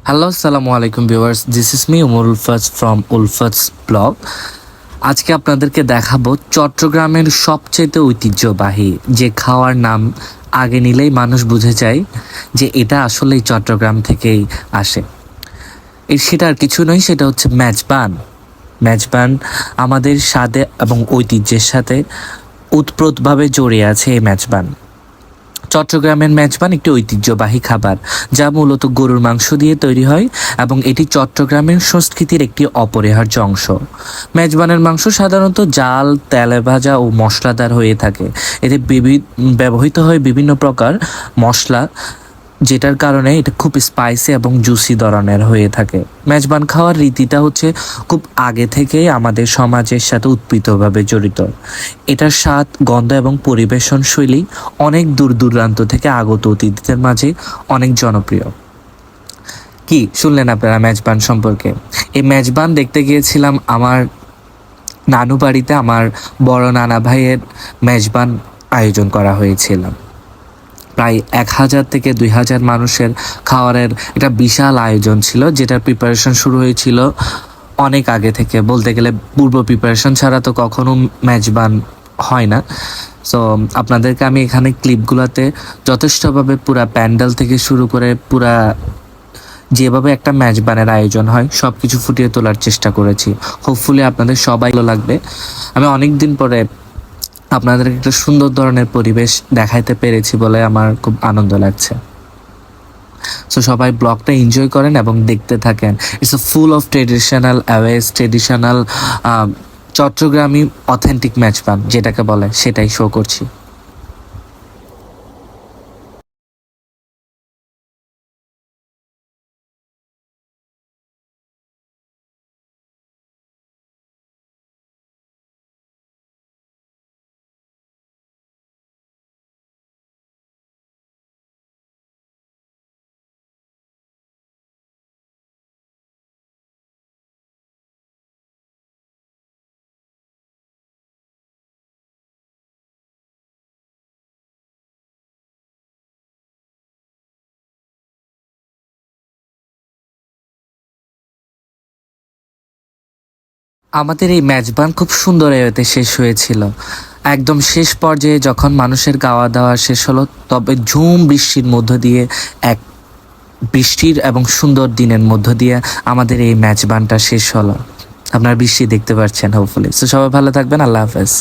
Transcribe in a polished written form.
Hello, আসসালামু আলাইকুম viewers. This is me Umar Ulfaz from Ulfaz blog. আজকে আপনাদেরকে দেখাবো চট্টগ্রামের সবচেয়ে ঐতিহ্যবাহী যে খাওয়ার নাম আগে নিলেই মানুষ বুঝে যায় যে এটা আসলেই চট্টগ্রাম থেকেই আসে। সেটা আর কিছু নয়, সেটা হচ্ছে মেজবান। মেজবান আমাদের স্বাদে এবং ঐতিহ্যের সাথে ওতপ্রোতভাবে জড়িয়ে আছে এই মেজবান। চট্টগ্রামের মেজবান একটি ঐতিহ্যবাহী খাবার যা মূলত গরুর মাংস দিয়ে তৈরি হয় এবং এটি চট্টগ্রামের সংস্কৃতির একটি অপরিহার্য অংশ। মেজবানের মাংস সাধারণত জাল, তেলে ভাজা ও মশলাদার হয়ে থাকে। এতে ব্যবহৃত হয় বিভিন্ন প্রকার মশলা, যেটার কারণে এটা খুব স্পাইসি এবং জুসি ধরনের হয়ে থাকে। মেজবান খাওয়ার রীতিটা হচ্ছে খুব আগে থেকেই আমাদের সমাজের সাথে উৎপৃতভাবে জড়িত। এটার স্বাদ, গন্ধ এবং পরিবেশন শৈলী অনেক দূর দূরান্ত থেকে আগত অতিথিদের মাঝে অনেক জনপ্রিয়। কি শুনলেন আপনারা মেজবান সম্পর্কে? এই মেজবান দেখতে গিয়েছিলাম আমার নানু বাড়িতে। আমার বড় নানা ভাইয়ের মেজবান আয়োজন করা হয়েছিল। প্রায় 1000 থেকে 2000 মানুষের খাওয়ারের এটা বিশাল আয়োজন ছিল, যেটার প্রিপারেশন শুরু হয়েছিল অনেক আগে থেকে। বলতে গেলে পূর্ব প্রিপারেশন ছাড়া তো কখনো মেজবান হয় না। সো আপনাদেরকে আমি এখানে ক্লিপগুলোতে যথেষ্টভাবে পুরা প্যান্ডেল থেকে শুরু করে পুরা যেভাবে একটা মেজবানের আয়োজন হয় সব কিছু ফুটিয়ে তোলার চেষ্টা করেছি। হোপফুলি আপনাদের সবাই ভালো লাগবে। আমি অনেক দিন পরে আপনাদের একটা সুন্দর ধরনের পরিবেশ দেখাইতে পেরেছি বলে আমার খুব আনন্দ লাগছে। সো সবাই ব্লগটা এনজয় করেন এবং দেখতে থাকেন। It's a full of traditional always, traditional চট্টগ্রামী অথেন্টিক মেজবান যেটাকে বলে, সেটাই শো করছি। আমাদের এই মেজবান খুব সুন্দর এতে শেষ হয়েছিল। একদম শেষ পর্যায়ে যখন মানুষের গাওয়া দাওয়া শেষ হলো, তবে ঝুম বৃষ্টির মধ্য দিয়ে এক বৃষ্টির এবং সুন্দর দিনের মধ্য দিয়ে আমাদের এই মেজবানটা শেষ হলো। আপনারা বৃষ্টি দেখতে পাচ্ছেন হোপফুলি। সো সবাই ভালো থাকবেন। আল্লাহ হাফেজ।